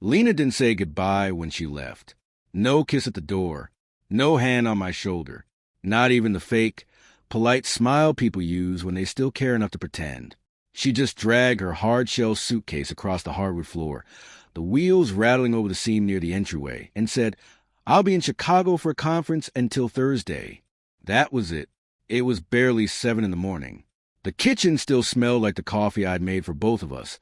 Lena didn't say goodbye when she left. No kiss at the door. No hand on my shoulder. Not even the fake, polite smile people use when they still care enough to pretend. She just dragged her hard-shell suitcase across the hardwood floor, the wheels rattling over the seam near the entryway, and said, "I'll be in Chicago for a conference until Thursday." That was it. It was barely 7 in the morning. The kitchen still smelled like the coffee I'd made for both of us,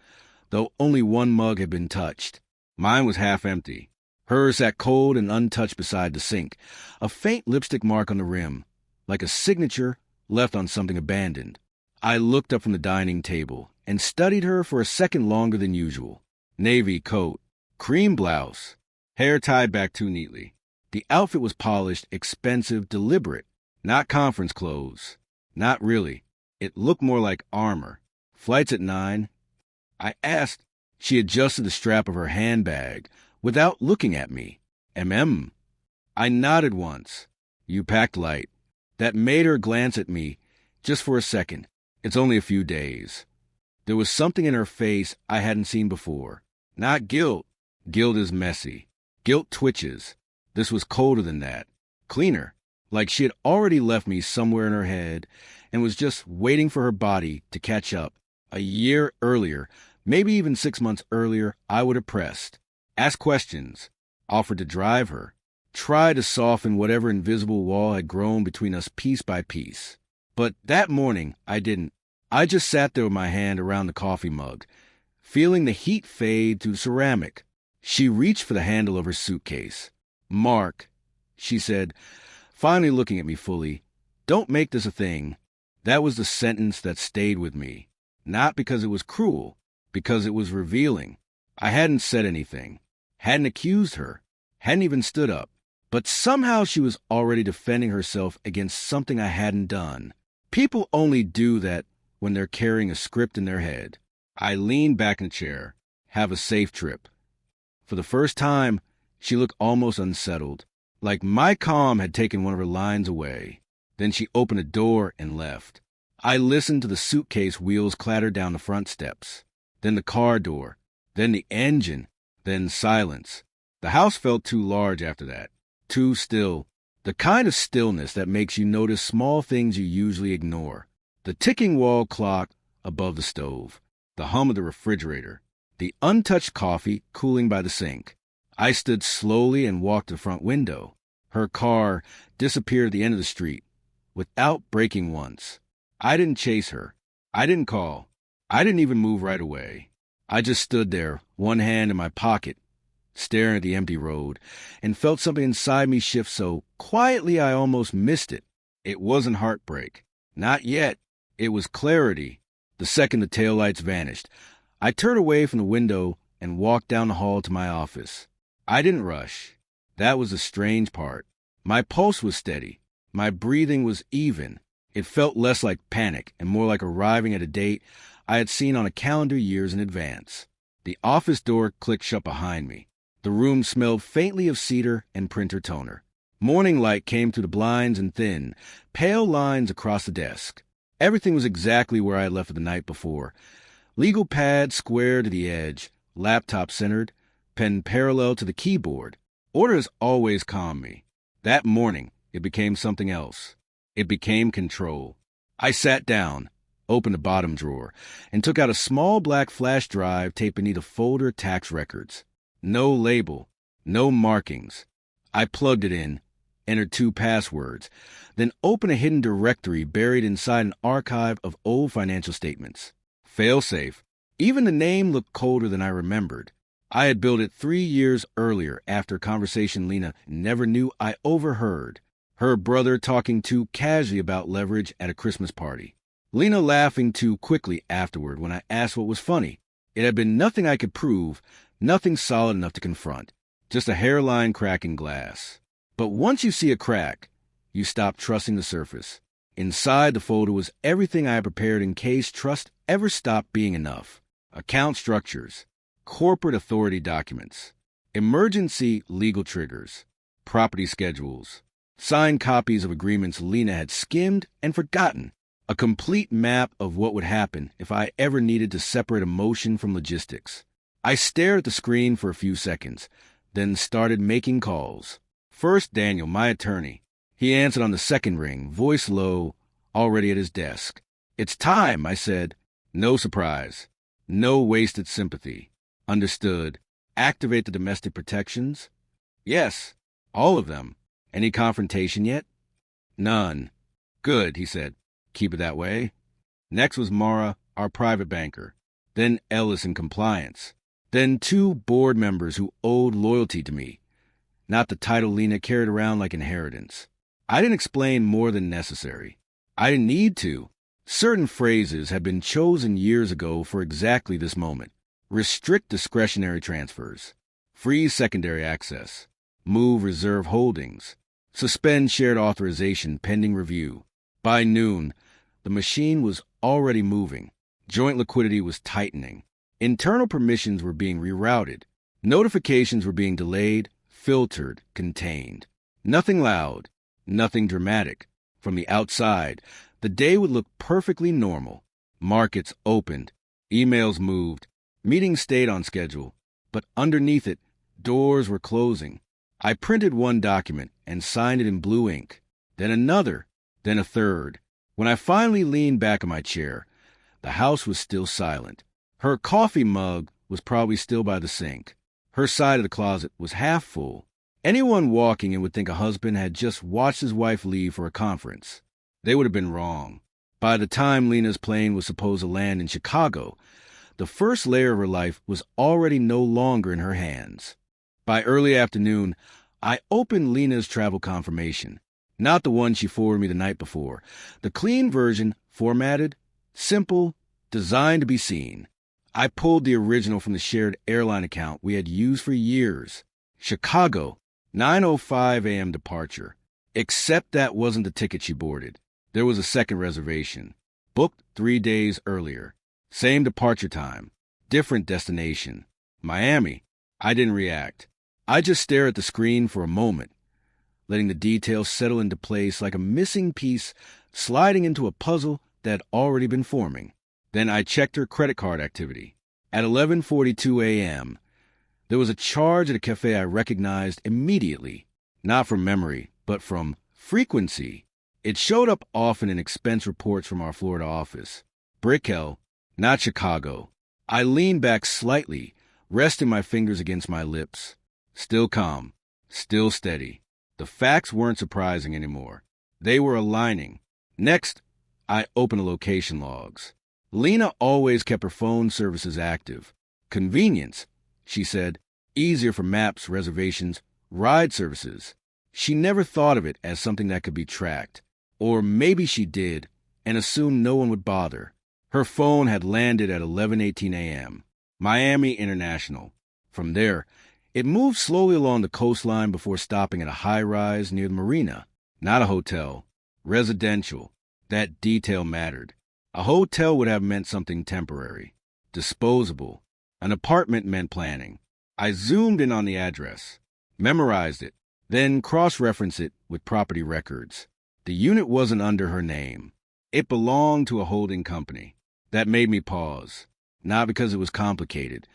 though only one mug had been touched. Mine was half empty. Hers sat cold and untouched beside the sink, a faint lipstick mark on the rim, like a signature left on something abandoned. I looked up from the dining table and studied her for a second longer than usual. Navy coat, cream blouse, hair tied back too neatly. The outfit was polished, expensive, deliberate. Not conference clothes. Not really. It looked more like armor. Flight's at 9. I asked. She adjusted the strap of her handbag without looking at me. I nodded once. You packed light. That made her glance at me just for a second. It's only a few days. There was something in her face I hadn't seen before. Not guilt. Guilt is messy. Guilt twitches. This was colder than that. Cleaner. Like she had already left me somewhere in her head and was just waiting for her body to catch up. A year earlier, maybe even 6 months earlier, I would have pressed, asked questions, offered to drive her, tried to soften whatever invisible wall had grown between us piece by piece. But that morning, I didn't. I just sat there with my hand around the coffee mug, feeling the heat fade through ceramic. She reached for the handle of her suitcase. "Mark," she said, finally looking at me fully, "don't make this a thing." That was the sentence that stayed with me. Not because it was cruel, because it was revealing. I hadn't said anything, hadn't accused her, hadn't even stood up. But somehow she was already defending herself against something I hadn't done. People only do that when they're carrying a script in their head. I leaned back in the chair. Have a safe trip. For the first time, she looked almost unsettled, like my calm had taken one of her lines away. Then she opened a door and left. I listened to the suitcase wheels clatter down the front steps, then the car door, then the engine, then silence. The house felt too large after that, too still, the kind of stillness that makes you notice small things you usually ignore. The ticking wall clock above the stove, the hum of the refrigerator, the untouched coffee cooling by the sink. I stood slowly and walked to the front window. Her car disappeared at the end of the street, without braking once. I didn't chase her. I didn't call. I didn't even move right away. I just stood there, one hand in my pocket, staring at the empty road, and felt something inside me shift so quietly I almost missed it. It wasn't heartbreak. Not yet. It was clarity. The second the taillights vanished, I turned away from the window and walked down the hall to my office. I didn't rush. That was the strange part. My pulse was steady. My breathing was even. It felt less like panic and more like arriving at a date I had seen on a calendar years in advance. The office door clicked shut behind me. The room smelled faintly of cedar and printer toner. Morning light came through the blinds in thin, pale lines across the desk. Everything was exactly where I had left it the night before. Legal pad square to the edge, laptop centered, pen parallel to the keyboard. Order has always calmed me. That morning, it became something else. It became control. I sat down, opened the bottom drawer, and took out a small black flash drive taped beneath a folder of tax records. No label, no markings. I plugged it in, entered 2 passwords, then opened a hidden directory buried inside an archive of old financial statements. Failsafe. Even the name looked colder than I remembered. I had built it 3 years earlier after a conversation Lena never knew I overheard. Her brother talking too casually about leverage at a Christmas party. Lena laughing too quickly afterward when I asked what was funny. It had been nothing I could prove, nothing solid enough to confront. Just a hairline crack in glass. But once you see a crack, you stop trusting the surface. Inside the folder was everything I had prepared in case trust ever stopped being enough. Account structures, corporate authority documents, emergency legal triggers, property schedules, signed copies of agreements Lena had skimmed and forgotten, a complete map of what would happen if I ever needed to separate emotion from logistics. I stared at the screen for a few seconds, then started making calls. First, Daniel, my attorney. He answered on the second ring, voice low, already at his desk. "It's time," I said. No surprise. No wasted sympathy. Understood. Activate the domestic protections? Yes, all of them. Any confrontation yet? None. Good, he said. Keep it that way. Next was Mara, our private banker. Then Ellis in compliance. Then 2 board members who owed loyalty to me. Not the title Lena carried around like inheritance. I didn't explain more than necessary. I didn't need to. Certain phrases had been chosen years ago for exactly this moment. Restrict discretionary transfers. Freeze secondary access. Move reserve holdings. Suspend shared authorization pending review. By noon, the machine was already moving. Joint liquidity was tightening. Internal permissions were being rerouted. Notifications were being delayed, filtered, contained. Nothing loud, nothing dramatic. From the outside, the day would look perfectly normal. Markets opened. Emails moved. Meetings stayed on schedule. But underneath it, doors were closing. I printed one document and signed it in blue ink. Then another. Then a third. When I finally leaned back in my chair, the house was still silent. Her coffee mug was probably still by the sink. Her side of the closet was half full. Anyone walking in would think a husband had just watched his wife leave for a conference. They would have been wrong. By the time Lena's plane was supposed to land in Chicago, the first layer of her life was already no longer in her hands. By early afternoon, I opened Lena's travel confirmation. Not the one she forwarded me the night before. The clean version, formatted, simple, designed to be seen. I pulled the original from the shared airline account we had used for years. Chicago, 9:05 a.m. departure. Except that wasn't the ticket she boarded. There was a second reservation. Booked 3 days earlier. Same departure time. Different destination. Miami. I didn't react. I just stared at the screen for a moment, letting the details settle into place like a missing piece sliding into a puzzle that had already been forming. Then I checked her credit card activity. At 11:42 a.m., there was a charge at a cafe I recognized immediately, not from memory, but from frequency. It showed up often in expense reports from our Florida office. Brickell, not Chicago. I leaned back slightly, resting my fingers against my lips. Still calm, still steady. The facts weren't surprising anymore. They were aligning. Next, I opened the location logs. Lena always kept her phone services active. Convenience, she said. Easier for maps, reservations, ride services. She never thought of it as something that could be tracked. Or maybe she did, and assumed no one would bother. Her phone had landed at 11:18 a.m. Miami International. From there, it moved slowly along the coastline before stopping at a high-rise near the marina. Not a hotel. Residential. That detail mattered. A hotel would have meant something temporary. Disposable. An apartment meant planning. I zoomed in on the address. Memorized it. Then cross-referenced it with property records. The unit wasn't under her name. It belonged to a holding company. That made me pause. Not because it was complicated,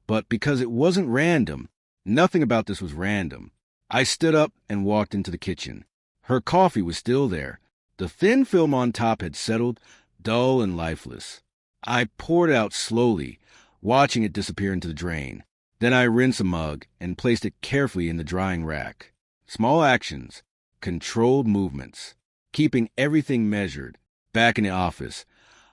but because it wasn't random. Nothing about this was random. I stood up and walked into the kitchen. Her coffee was still there. The thin film on top had settled, dull and lifeless. I poured it out slowly, watching it disappear into the drain. Then I rinsed the mug and placed it carefully in the drying rack. Small actions, controlled movements, keeping everything measured. Back in the office,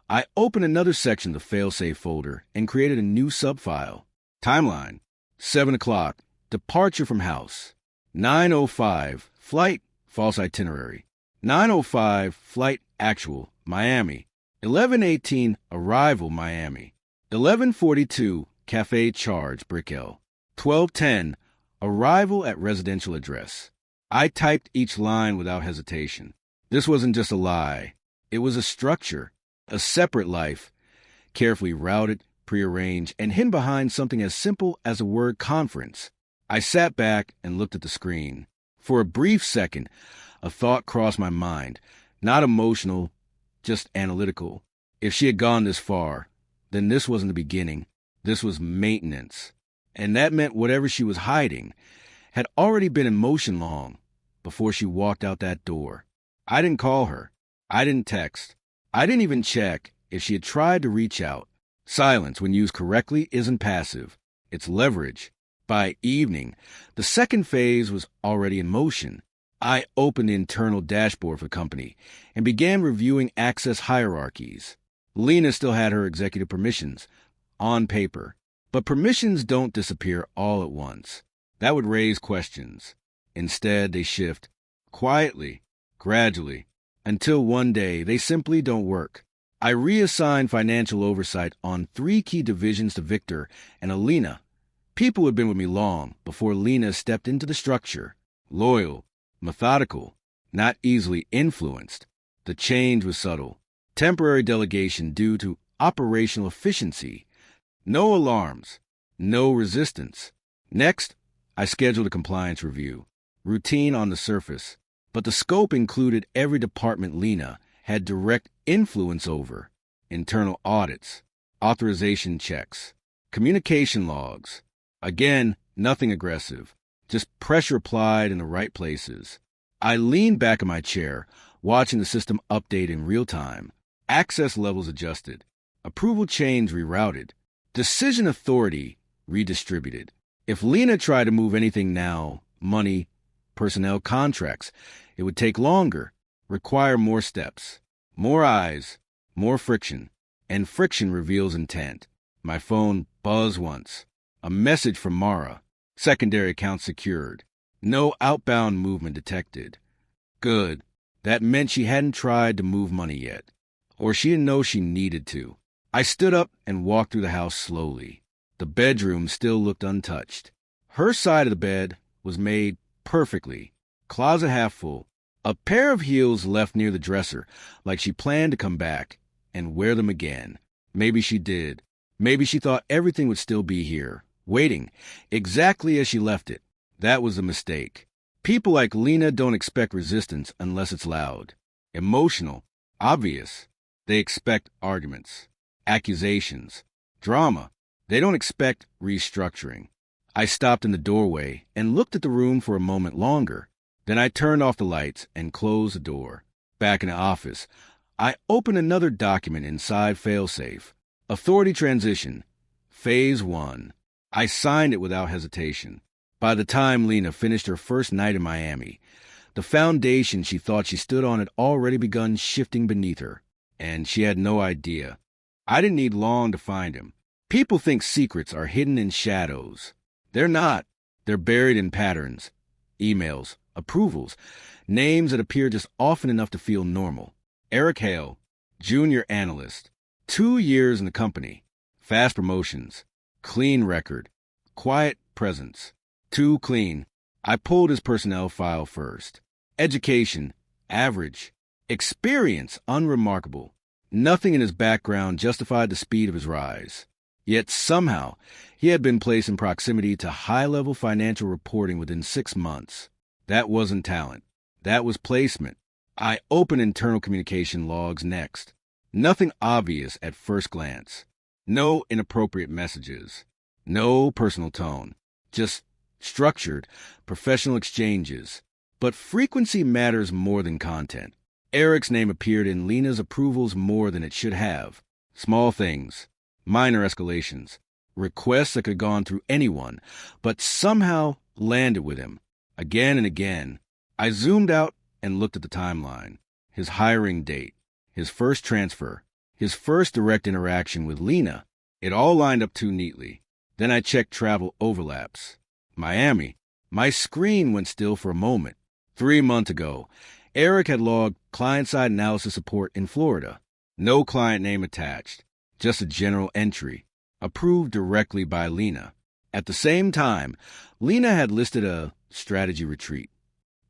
I opened another section of the failsafe folder and created a new subfile. Timeline. 7 o'clock. Departure from house. 9:05. Flight. False itinerary. 9:05. Flight actual. Miami. 11:18. Arrival. Miami. 11:42. Cafe charge. Brickell. 12:10. Arrival at residential address. I typed each line without hesitation. This wasn't just a lie. It was a structure. A separate life. Carefully routed, prearranged, and hidden behind something as simple as the word conference. I sat back and looked at the screen. For a brief second, a thought crossed my mind. Not emotional, just analytical. If she had gone this far, then this wasn't the beginning. This was maintenance. And that meant whatever she was hiding had already been in motion long before she walked out that door. I didn't call her. I didn't text. I didn't even check if she had tried to reach out. Silence, when used correctly, isn't passive. It's leverage. By evening, the second phase was already in motion. I opened the internal dashboard for the company and began reviewing access hierarchies. Lena still had her executive permissions on paper, but permissions don't disappear all at once. That would raise questions. Instead, they shift quietly, gradually, until one day they simply don't work. I reassigned financial oversight on 3 key divisions to Victor and Alina. People who had been with me long before Lena stepped into the structure. Loyal, methodical, not easily influenced. The change was subtle. Temporary delegation due to operational efficiency. No alarms. No resistance. Next, I scheduled a compliance review. Routine on the surface. But the scope included every department Lena had direct influence over. Internal audits. Authorization checks. Communication logs. Again, nothing aggressive. Just pressure applied in the right places. I leaned back in my chair, watching the system update in real time. Access levels adjusted. Approval chains rerouted. Decision authority redistributed. If Lena tried to move anything now, money, personnel, contracts, it would take longer, require more steps, more eyes, more friction. And friction reveals intent. My phone buzzed once. A message from Mara. Secondary account secured. No outbound movement detected. Good. That meant she hadn't tried to move money yet. Or she didn't know she needed to. I stood up and walked through the house slowly. The bedroom still looked untouched. Her side of the bed was made perfectly. Closet half full. A pair of heels left near the dresser, like she planned to come back and wear them again. Maybe she did. Maybe she thought everything would still be here, waiting, exactly as she left it. That was a mistake. People like Lena don't expect resistance unless it's loud, emotional, obvious. They expect arguments, accusations, drama. They don't expect restructuring. I stopped in the doorway and looked at the room for a moment longer. Then I turned off the lights and closed the door. Back in the office, I opened another document inside Failsafe. Authority transition. Phase 1. I signed it without hesitation. By the time Lena finished her first night in Miami, the foundation she thought she stood on had already begun shifting beneath her, and she had no idea. I didn't need long to find him. People think secrets are hidden in shadows. They're not. They're buried in patterns, emails, approvals, names that appear just often enough to feel normal. Eric Hale, junior analyst, 2 years in the company, fast promotions, clean record, quiet presence. Too clean. I pulled his personnel file first. Education, average. Experience, unremarkable. Nothing in his background justified the speed of his rise. Yet somehow, he had been placed in proximity to high-level financial reporting within 6 months. That wasn't talent. That was placement. I opened internal communication logs next. Nothing obvious at first glance. No inappropriate messages. No personal tone. Just structured, professional exchanges. But frequency matters more than content. Eric's name appeared in Lena's approvals more than it should have. Small things. Minor escalations. Requests that could have gone through anyone, but somehow landed with him. Again and again. I zoomed out and looked at the timeline. His hiring date. His first transfer. His first direct interaction with Lena. It all lined up too neatly. Then I checked travel overlaps. Miami. My screen went still for a moment. 3 months ago, Eric had logged client-side analysis support in Florida. No client name attached. Just a general entry. Approved directly by Lena. At the same time, Lena had listed a strategy retreat.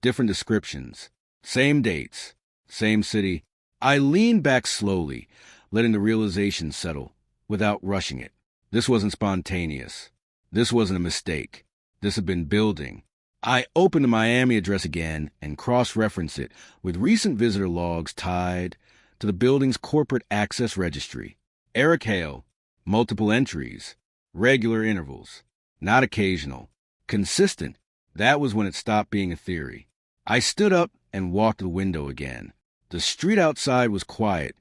Different descriptions. Same dates. Same city. I leaned back slowly, letting the realization settle, without rushing it. This wasn't spontaneous. This wasn't a mistake. This had been building. I opened the Miami address again and cross-referenced it with recent visitor logs tied to the building's corporate access registry. Eric Hale, multiple entries, Regular intervals. Not occasional. Consistent. That was when it stopped being a theory. I stood up and walked to the window again. The street outside was quiet,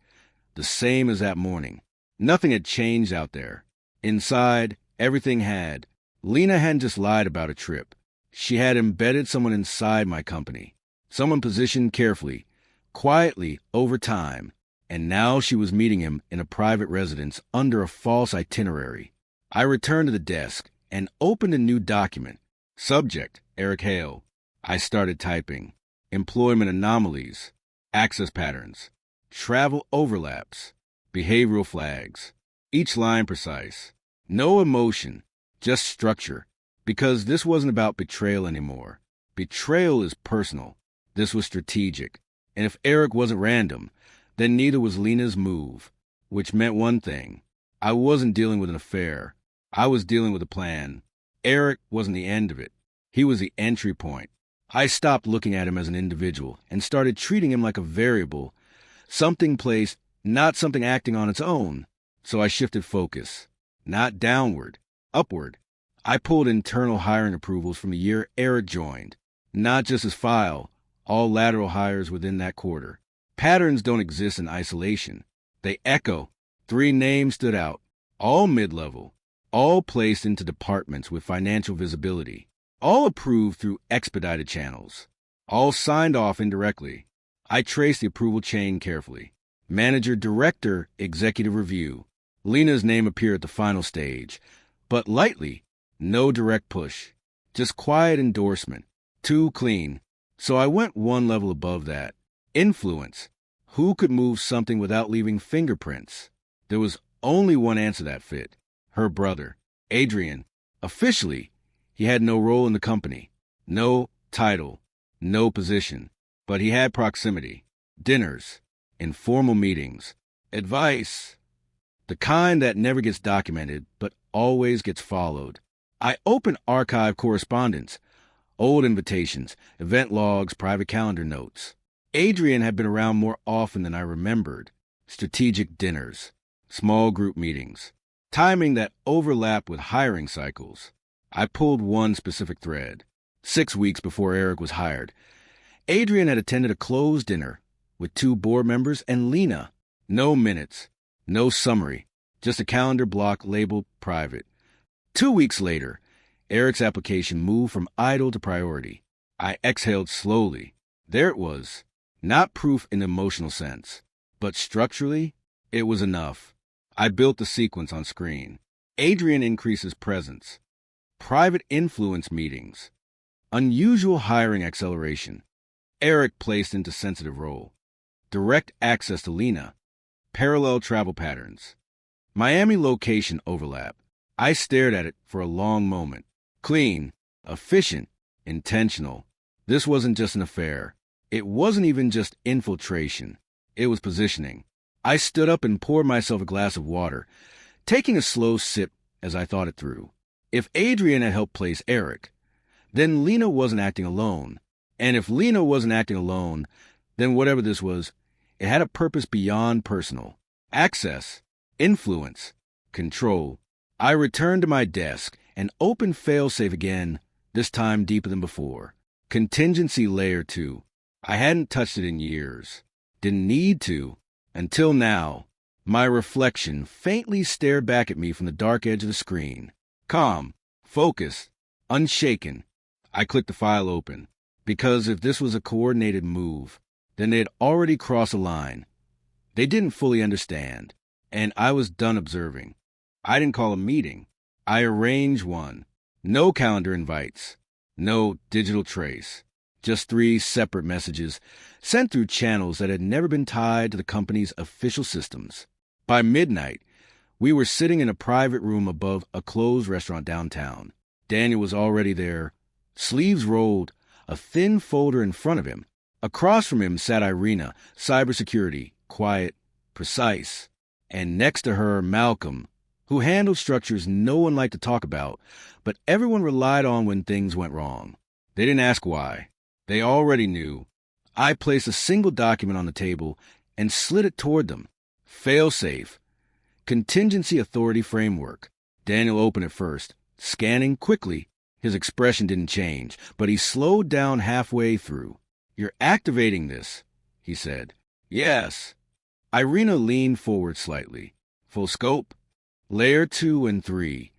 the same as that morning. Nothing had changed out there. Inside, everything had. Lena hadn't just lied about a trip. She had embedded someone inside my company. Someone positioned carefully, quietly, over time. And now she was meeting him in a private residence under a false itinerary. I returned to the desk and opened a new document. Subject, Eric Hale. I started typing. Employment anomalies, access patterns, travel overlaps, behavioral flags. Each line precise. No emotion, just structure. Because this wasn't about betrayal anymore. Betrayal is personal. This was strategic. And if Eric wasn't random, then neither was Lena's move, which meant one thing. I wasn't dealing with an affair. I was dealing with a plan. Eric wasn't the end of it. He was the entry point. I stopped looking at him as an individual and started treating him like a variable, something placed, not something acting on its own. So I shifted focus. Not downward, upward. I pulled internal hiring approvals from the year Eric joined, not just his file, all lateral hires within that quarter. Patterns don't exist in isolation. They echo. 3 names stood out, all mid-level, all placed into departments with financial visibility, all approved through expedited channels, all signed off indirectly. I traced the approval chain carefully. Manager, director, executive review. Lena's name appeared at the final stage, but lightly, no direct push, just quiet endorsement, too clean. So I went one level above that. Influence. Who could move something without leaving fingerprints? There was only one answer that fit. Her brother, Adrian. Officially, he had no role in the company, no title, no position, but he had proximity, dinners, informal meetings, advice, the kind that never gets documented but always gets followed. I opened archive correspondence, old invitations, event logs, private calendar notes. Adrian had been around more often than I remembered. Strategic dinners, small group meetings, timing that overlapped with hiring cycles. I pulled one specific thread. 6 weeks before Eric was hired, Adrian had attended a closed dinner with 2 board members and Lena. No minutes, no summary, just a calendar block labeled private. 2 weeks later, Eric's application moved from idle to priority. I exhaled slowly. There it was. Not proof in the emotional sense, but structurally, it was enough. I built the sequence on screen. Adrian increases presence. Private influence meetings. Unusual hiring acceleration. Eric placed into sensitive role. Direct access to Lena. Parallel travel patterns. Miami location overlap. I stared at it for a long moment. Clean, efficient, intentional. This wasn't just an affair. It wasn't even just infiltration. It was positioning. I stood up and poured myself a glass of water, taking a slow sip as I thought it through. If Adrian had helped place Eric, then Lena wasn't acting alone. And if Lena wasn't acting alone, then whatever this was, it had a purpose beyond personal. Access, influence, control. I returned to my desk and opened failsafe again, this time deeper than before. Contingency layer 2. I hadn't touched it in years. Didn't need to. Until now. My reflection faintly stared back at me from the dark edge of the screen. Calm, focused, unshaken. I clicked the file open. Because if this was a coordinated move, then they had already crossed a line. They didn't fully understand, and I was done observing. I didn't call a meeting. I arranged one. No calendar invites. No digital trace. Just 3 separate messages sent through channels that had never been tied to the company's official systems. By midnight, we were sitting in a private room above a closed restaurant downtown. Daniel was already there, sleeves rolled, a thin folder in front of him. Across from him sat Irina, cybersecurity, quiet, precise. And next to her, Malcolm, who handled structures no one liked to talk about, but everyone relied on when things went wrong. They didn't ask why. They already knew. I placed a single document on the table and slid it toward them. Failsafe. Contingency Authority Framework. Daniel opened it first, scanning quickly. His expression didn't change, but he slowed down halfway through. "You're activating this," he said. "Yes." Irina leaned forward slightly. "Full scope?" "Layer 2 and 3.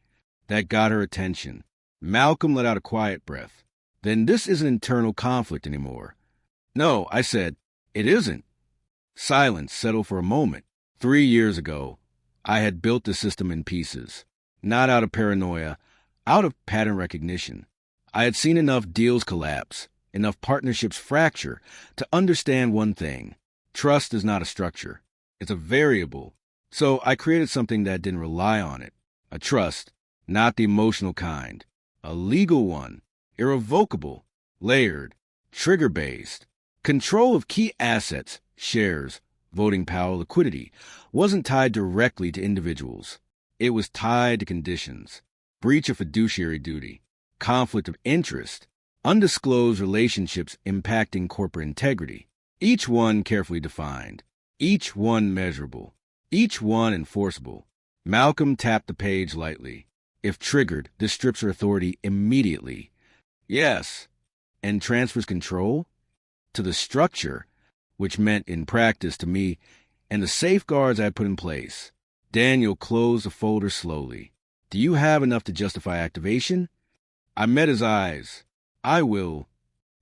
That got her attention. Malcolm let out a quiet breath. "Then this isn't internal conflict anymore." "No," I said. "It isn't." Silence settled for a moment. 3 years ago, I had built the system in pieces. Not out of paranoia, out of pattern recognition. I had seen enough deals collapse, enough partnerships fracture, to understand one thing. Trust is not a structure. It's a variable. So I created something that didn't rely on it. A trust, not the emotional kind. A legal one, irrevocable, layered, trigger-based. Control of key assets, shares, voting power, liquidity, wasn't tied directly to individuals. It was tied to conditions. Breach of fiduciary duty, conflict of interest, undisclosed relationships impacting corporate integrity. Each one carefully defined. Each one measurable. Each one enforceable. Malcolm tapped the page lightly. "If triggered, this strips her authority immediately." "Yes." "And transfers control?" "To the structure," which meant in practice to me, and the safeguards I put in place. Daniel closed the folder slowly. "Do you have enough to justify activation?" I met his eyes. "I will."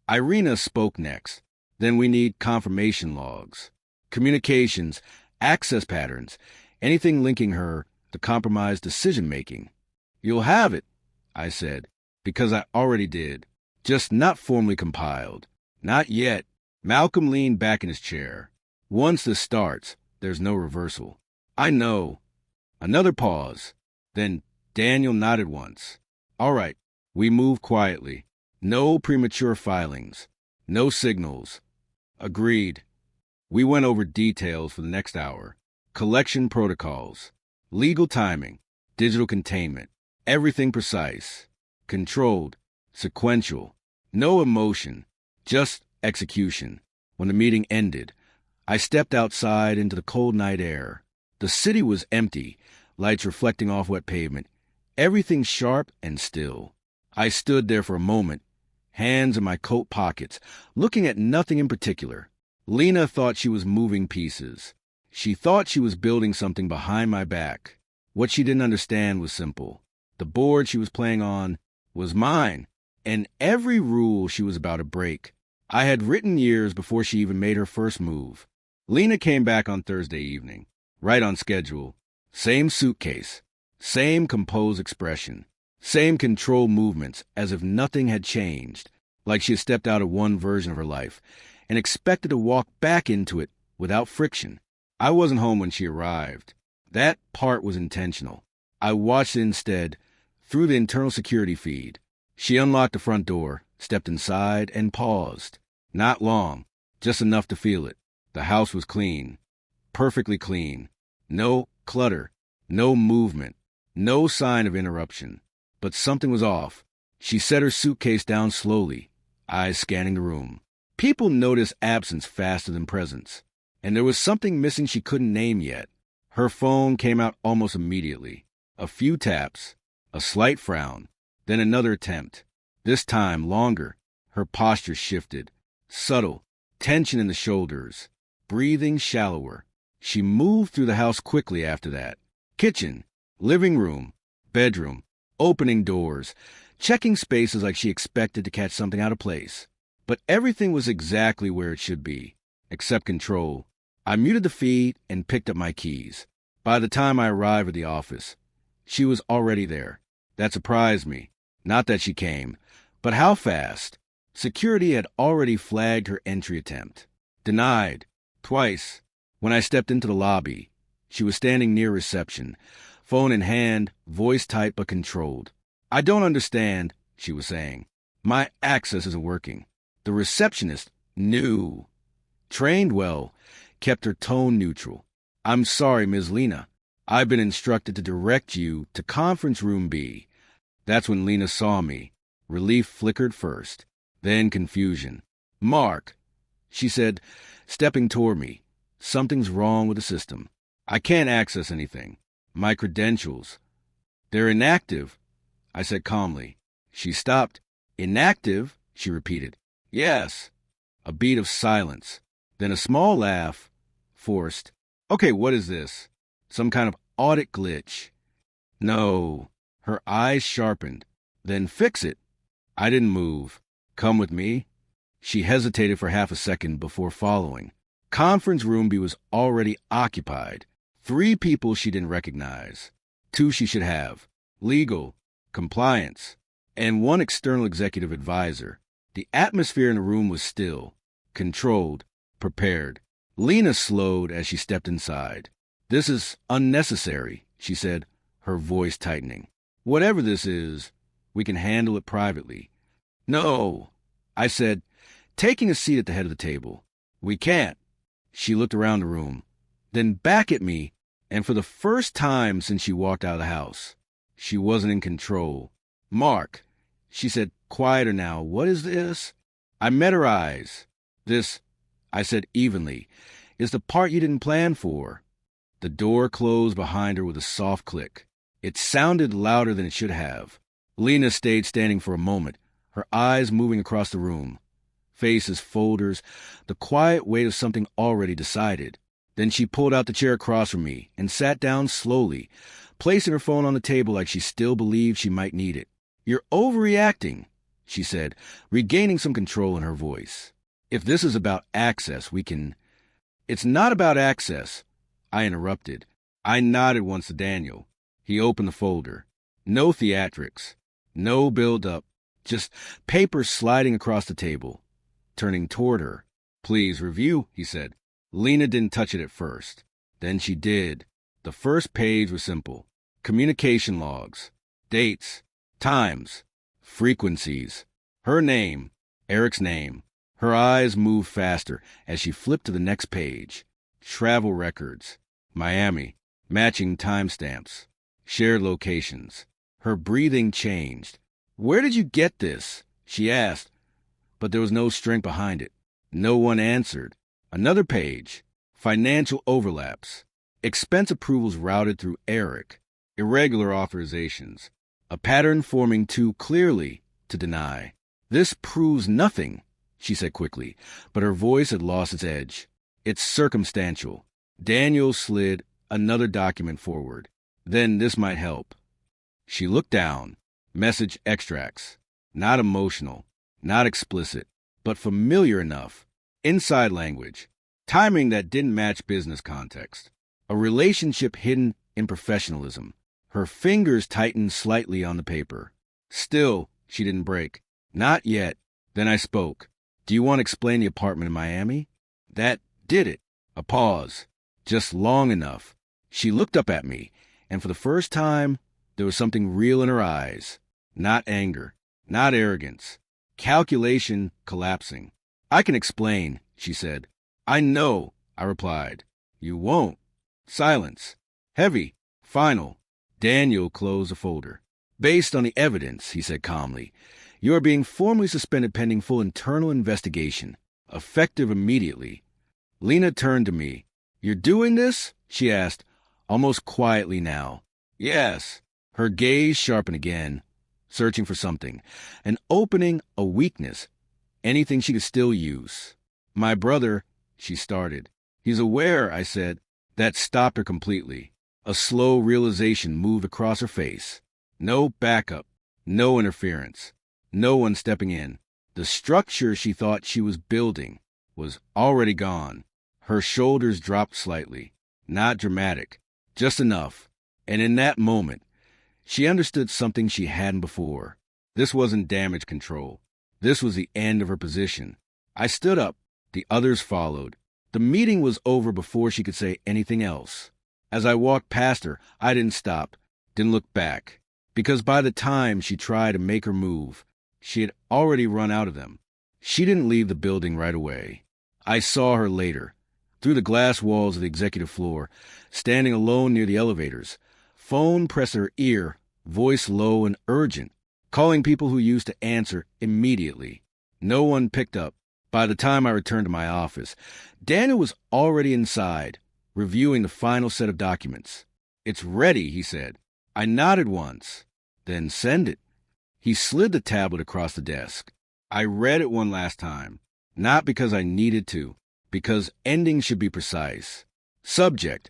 Irina spoke next. "Then we need confirmation logs, communications, access patterns, anything linking her to compromised decision-making." "You'll have it," I said, because I already did. Just not formally compiled. "Not yet." Malcolm leaned back in his chair. "Once this starts, there's no reversal." "I know." Another pause. Then Daniel nodded once. "All right." We moved quietly. No premature filings. No signals. "Agreed." We went over details for the next hour. Collection protocols. Legal timing. Digital containment. Everything precise. Controlled. Sequential. No emotion. Just execution. When the meeting ended, I stepped outside into the cold night air. The city was empty, lights reflecting off wet pavement, everything sharp and still. I stood there for a moment, hands in my coat pockets, looking at nothing in particular. Lena thought she was moving pieces. She thought she was building something behind my back. What she didn't understand was simple. The board she was playing on was mine, and every rule she was about to break, I had written years before she even made her first move. Lena came back on Thursday evening, right on schedule. Same suitcase, same composed expression, same controlled movements, as if nothing had changed, like she had stepped out of one version of her life and expected to walk back into it without friction. I wasn't home when she arrived. That part was intentional. I watched it instead through the internal security feed. She unlocked the front door, stepped inside, and paused. Not long, just enough to feel it. The house was clean, perfectly clean. No clutter, no movement, no sign of interruption. But something was off. She set her suitcase down slowly, eyes scanning the room. People notice absence faster than presence. And there was something missing she couldn't name yet. Her phone came out almost immediately. A few taps, a slight frown, then another attempt. This time longer. Her posture shifted. Subtle, tension in the shoulders, breathing shallower. She moved through the house quickly after that. Kitchen, living room, bedroom, opening doors, checking spaces like she expected to catch something out of place. But everything was exactly where it should be, except control. I muted the feed and picked up my keys. By the time I arrived at the office, she was already there. That surprised me. Not that she came, but how fast. Security had already flagged her entry attempt. Denied. Twice. When I stepped into the lobby, she was standing near reception, phone in hand, voice tight but controlled. "I don't understand," she was saying. "My access isn't working." The receptionist knew. Trained well, kept her tone neutral. "I'm sorry, Ms. Lena. I've been instructed to direct you to conference room B." That's when Lena saw me. Relief flickered first, then confusion. "Mark," she said, stepping toward me. "Something's wrong with the system. I can't access anything. My credentials, They're inactive, I said calmly. She stopped. Inactive? She repeated. Yes. A beat of silence. Then a small laugh. Forced. Okay, what is this? Some kind of audit glitch? No. Her eyes sharpened. Then fix it. I didn't move. Come with me. She hesitated for half a second before following. Conference room B was already occupied. 3 people she didn't recognize. 2 she should have. Legal, compliance, and 1 external executive advisor. The atmosphere in the room was still, controlled, prepared. Lena slowed as she stepped inside. This is unnecessary, she said, her voice tightening. Whatever this is, we can handle it privately. No, I said, taking a seat at the head of the table. We can't. She looked around the room, then back at me, and for the first time since she walked out of the house, she wasn't in control. Mark, she said, quieter now, what is this? I met her eyes. This, I said evenly, is the part you didn't plan for. The door closed behind her with a soft click. It sounded louder than it should have. Lena stayed standing for a moment, her eyes moving across the room. Faces, folders, the quiet weight of something already decided. Then she pulled out the chair across from me and sat down slowly, placing her phone on the table like she still believed she might need it. You're overreacting, she said, regaining some control in her voice. If this is about access, we can... It's not about access, I interrupted. I nodded once to Daniel. He opened the folder. No theatrics, no build-up, just paper sliding across the table. Turning toward her. Please review, he said. Lena didn't touch it at first. Then she did. The first page was simple. Communication logs. Dates. Times. Frequencies. Her name. Eric's name. Her eyes moved faster as she flipped to the next page. Travel records. Miami. Matching timestamps. Shared locations. Her breathing changed. Where did you get this? She asked, but there was no strength behind it. No one answered. Another page. Financial overlaps. Expense approvals routed through Eric. Irregular authorizations. A pattern forming too clearly to deny. This proves nothing, she said quickly, but her voice had lost its edge. It's circumstantial. Daniel slid another document forward. Then this might help. She looked down. Message extracts. Not emotional. Not explicit, but familiar enough. Inside language. Timing that didn't match business context. A relationship hidden in professionalism. Her fingers tightened slightly on the paper. Still, she didn't break. Not yet. Then I spoke. Do you want to explain the apartment in Miami? That did it. A pause. Just long enough. She looked up at me, and for the first time, there was something real in her eyes. Not anger. Not arrogance. Calculation collapsing. I can explain, she said. I know, I replied. You won't. Silence. Heavy. Final. Daniel closed the folder. Based on the evidence, he said calmly, you are being formally suspended pending full internal investigation. Effective immediately. Lena turned to me. You're doing this? She asked, almost quietly now. Yes. Her gaze sharpened again, searching for something. An opening, a weakness. Anything she could still use. My brother, she started. He's aware, I said. That stopped her completely. A slow realization moved across her face. No backup. No interference. No one stepping in. The structure she thought she was building was already gone. Her shoulders dropped slightly. Not dramatic. Just enough. And in that moment, she understood something she hadn't before. This wasn't damage control. This was the end of her position. I stood up. The others followed. The meeting was over before she could say anything else. As I walked past her, I didn't stop, didn't look back. Because by the time she tried to make her move, she had already run out of them. She didn't leave the building right away. I saw her later, through the glass walls of the executive floor, standing alone near the elevators. Phone pressed to her ear, voice low and urgent, calling people who used to answer immediately. No one picked up. By the time I returned to my office, Daniel was already inside, reviewing the final set of documents. It's ready, he said. I nodded once. Then send it. He slid the tablet across the desk. I read it one last time. Not because I needed to, because endings should be precise. Subject: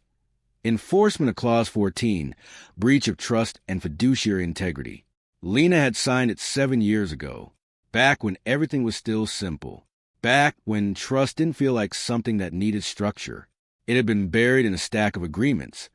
enforcement of Clause 14, breach of trust and fiduciary integrity. Lena had signed it 7 years ago, back when everything was still simple, back when trust didn't feel like something that needed structure. It had been buried in a stack of agreements.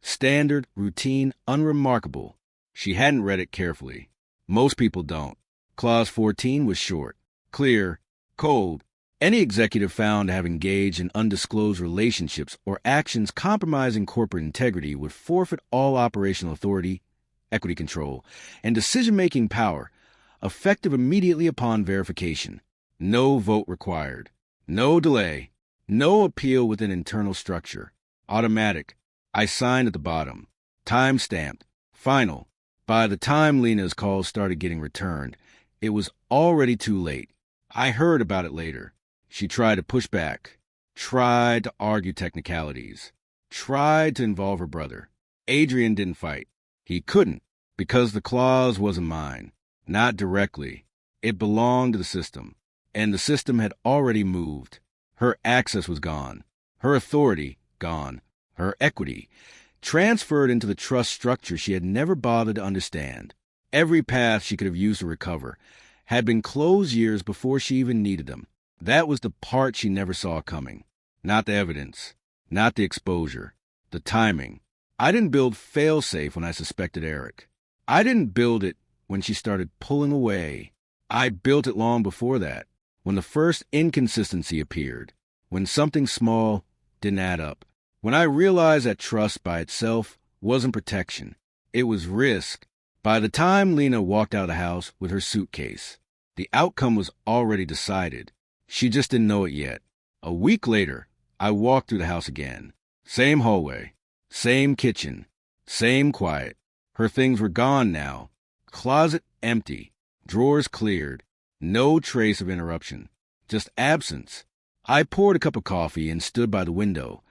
Standard, routine, unremarkable. She hadn't read it carefully. Most people don't. Clause 14 was short, clear, cold. Any executive found to have engaged in undisclosed relationships or actions compromising corporate integrity would forfeit all operational authority, equity control, and decision-making power, effective immediately upon verification. No vote required. No delay. No appeal within internal structure. Automatic. I signed at the bottom. Time-stamped. Final. By the time Lena's calls started getting returned, it was already too late. I heard about it later. She tried to push back, tried to argue technicalities, tried to involve her brother. Adrian didn't fight. He couldn't, because the clause wasn't mine. Not directly. It belonged to the system, and the system had already moved. Her access was gone. Her authority, gone. Her equity, transferred into the trust structure she had never bothered to understand. Every path she could have used to recover had been closed years before she even needed them. That was the part she never saw coming. Not the evidence, not the exposure, the timing. I didn't build fail-safe when I suspected Eric. I didn't build it when she started pulling away. I built it long before that, when the first inconsistency appeared, when something small didn't add up, when I realized that trust by itself wasn't protection. It was risk. By the time Lena walked out of the house with her suitcase, the outcome was already decided. She just didn't know it yet. A week later, I walked through the house again. Same hallway, same kitchen, same quiet. Her things were gone now. Closet empty, drawers cleared, no trace of interruption, just absence. I poured a cup of coffee and stood by the window,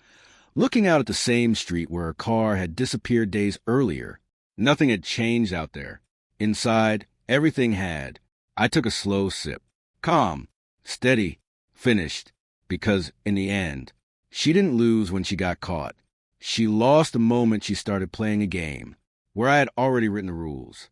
looking out at the same street where her car had disappeared days earlier. Nothing had changed out there. Inside, everything had. I took a slow sip. Calm. Steady, finished, because, in the end, she didn't lose when she got caught. She lost the moment she started playing a game, where I had already written the rules.